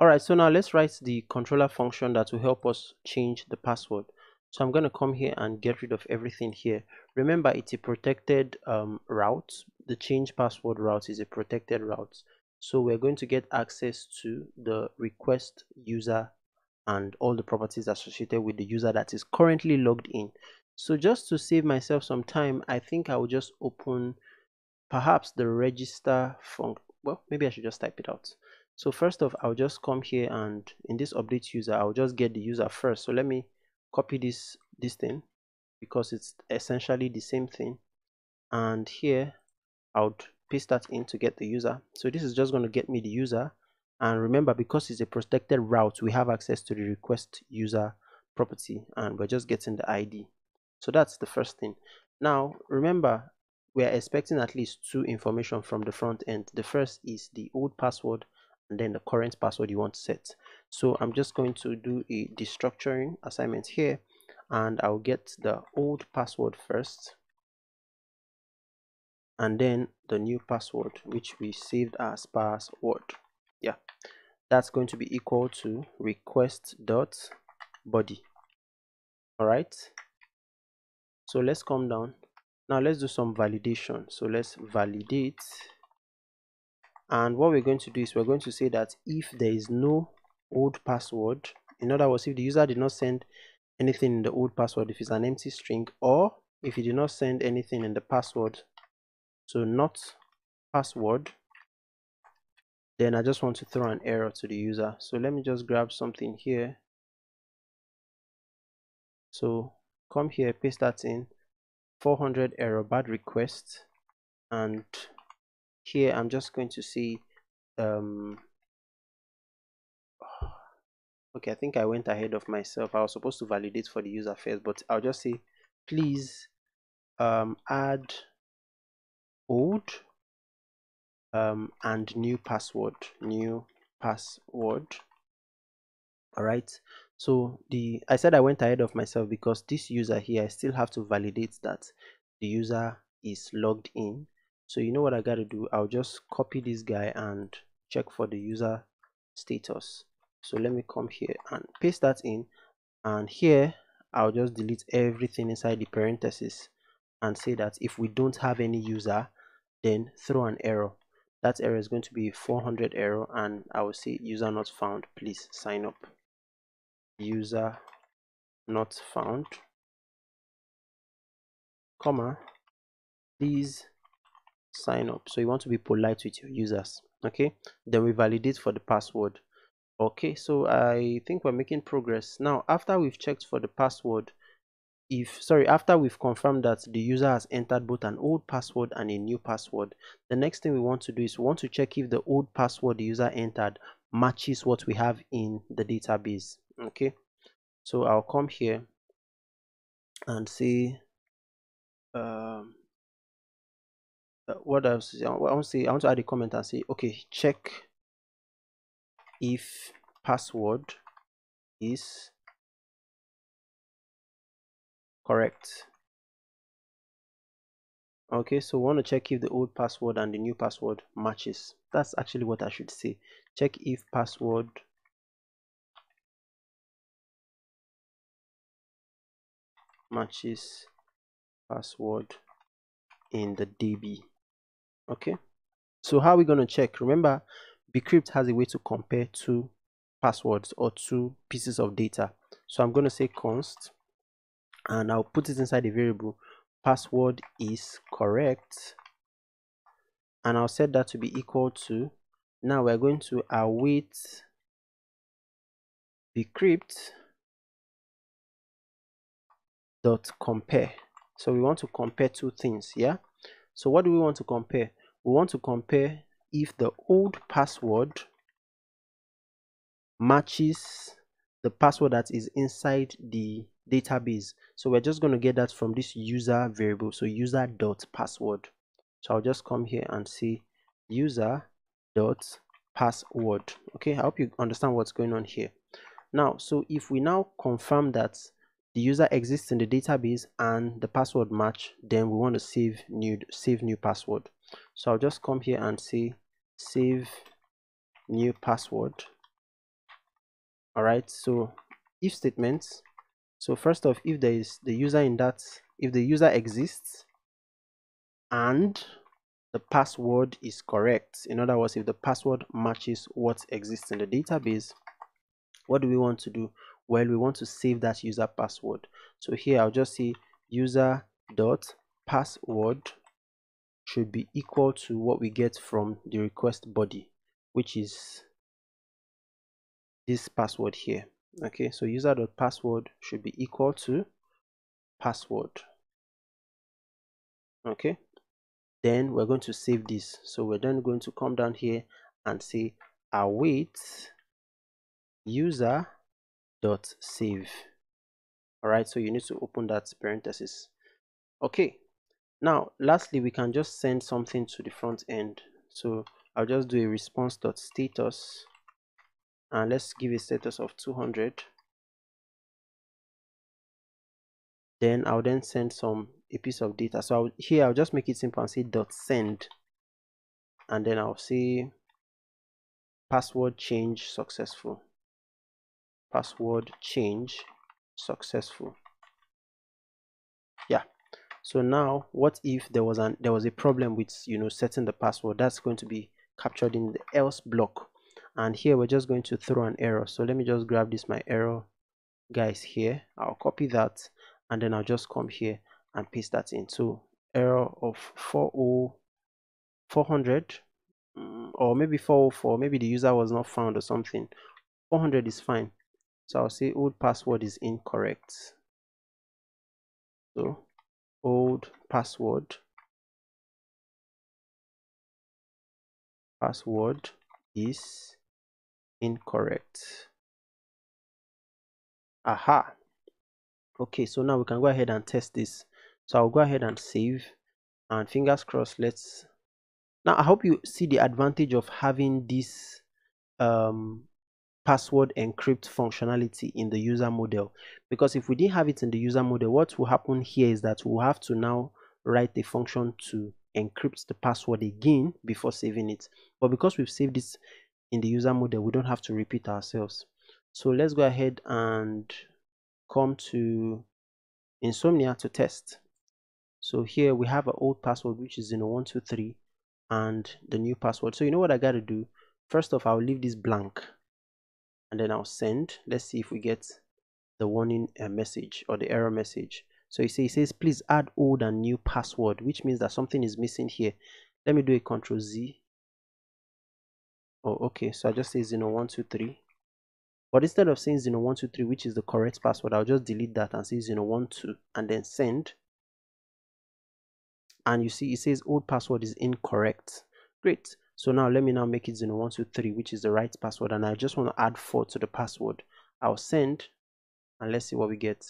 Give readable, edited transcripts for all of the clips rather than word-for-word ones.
All right, so now let's write the controller function that will help us change the password. So I'm going to come here and get rid of everything here. Remember, it's a protected route. The change password route is a protected route. So we're going to get access to the request user and all the properties associated with the user that is currently logged in. So just to save myself some time, I think I will just open perhaps the register function. Well, maybe I should just type it out. So first off, I'll just come here and in this update user, I'll just get the user first. So let me copy this thing because it's essentially the same thing. And here I would paste that in to get the user. So this is just going to get me the user. And remember, because it's a protected route, we have access to the request user property and we're just getting the ID. So that's the first thing. Now, remember, we are expecting at least two information from the front end. The first is the old password and then the current password you want to set. So I'm just going to do a destructuring assignment here and I'll get the old password first and then the new password which we saved as password. Yeah, that's going to be equal to request.body. All right, so let's come down. Now let's do some validation. So let's validate, and what we're going to do is we're going to say that if there is no old password, in other words, if the user did not send anything in the old password, if it's an empty string, or if he did not send anything in the password, so not password, then I just want to throw an error to the user. So let me just grab something here. So come here, paste that in, 400 error bad request, and here I'm just going to say okay, I think I went ahead of myself. I was supposed to validate for the user first, but I'll just say please add old and new password. All right, so I said I went ahead of myself because this user here, I still have to validate that the user is logged in. So you know what I got to do? I'll just copy this guy and check for the user status. So let me come here and paste that in, and here I'll just delete everything inside the parentheses and say that if we don't have any user, then throw an error. That error is going to be 400 error, and I will say user not found, please sign up. User not found, comma, please sign up. So you want to be polite with your users. Okay, then we validate for the password. Okay, so I think we're making progress. Now after we've checked for the password, after we've confirmed that the user has entered both an old password and a new password, the next thing we want to do is we want to check if the old password the user entered matches what we have in the database. Okay, so I'll come here and say what else? I want to add a comment and say, okay, check if password is correct. Okay, so we want to check if the old password and the new password matches. That's actually what I should say. Check if password matches password in the DB. Okay, so how are we going to check? Remember, bcrypt has a way to compare two passwords or two pieces of data. So I'm going to say const, and I'll put it inside a variable password is correct, and I'll set that to be equal to, now we're going to await bcrypt dot compare. So we want to compare two things. Yeah, so what do we want to compare? We want to compare if the old password matches the password that is inside the database. So we're just going to get that from this user variable, so user dot password. So I'll just come here and say user dot password. Okay, I hope you understand what's going on here. Now, so if we now confirm that the user exists in the database and the password match, then we want to save new password. So I'll just come here and say save new password. All right, so if statements. So first off, if there is the user in that, if the user exists and the password is correct, in other words, if the password matches what exists in the database, what do we want to do? Well, we want to save that user password. So here I'll just say user dot password should be equal to what we get from the request body, which is this password here. Okay, so user dot password should be equal to password. Okay, then we're going to save this. So we're then going to come down here and say await user dot save. All right, so you need to open that parenthesis. Okay, now lastly, we can just send something to the front end. So I'll just do a response dot status, and let's give a status of 200. Then I'll then send a piece of data. So I'll just make it simple and say dot send, and then I'll say password change successful. Password change successful. Yeah, so now what if there was a problem with setting the password? That's going to be captured in the else block, and here we're just going to throw an error. So let me just grab my error guys here. I'll copy that, and then I'll just come here and paste that in. So error of 400, or maybe 404, maybe the user was not found or something. 400 is fine. So I'll say old password is incorrect. So old password is incorrect. Aha. Okay, so now we can go ahead and test this. So I'll go ahead and save, and fingers crossed. Now I hope you see the advantage of having this password encrypt functionality in the user model, because if we didn't have it in the user model, what will happen here is that we'll have to now write a function to encrypt the password again before saving it. But because we've saved this in the user model, we don't have to repeat ourselves. So let's go ahead and come to Insomnia to test. So here we have an old password, which is 0123, and the new password. So you know what I got to do? First off, I'll leave this blank, and then I'll send. Let's see if we get the warning message or the error message. So it says please add old and new password, which means that something is missing here. Let me do a Control Z. Oh, okay, so I just say 0123, but instead of saying 0123, which is the correct password, I'll just delete that and say 012 and then send. And you see it says old password is incorrect. Great. So now let me make it 0123, which is the right password, and I just want to add 4 to the password. I'll send, and let's see what we get.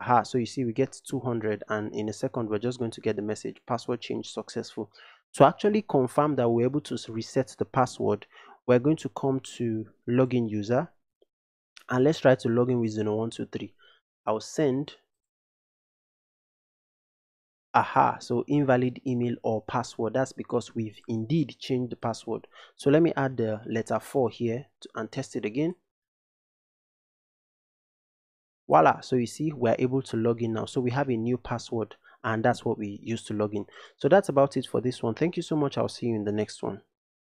Aha, so you see we get 200, and in a second we're just going to get the message password change successful. To actually confirm that we're able to reset the password, we're going to come to login user, and let's try to log in with 0123. I'll send. Aha, so invalid email or password. That's because we've indeed changed the password. So let me add the letter 4 here and test it again. Voila, so you see we're able to log in now. So we have a new password, and that's what we use to log in. So that's about it for this one. Thank you so much. I'll see you in the next one.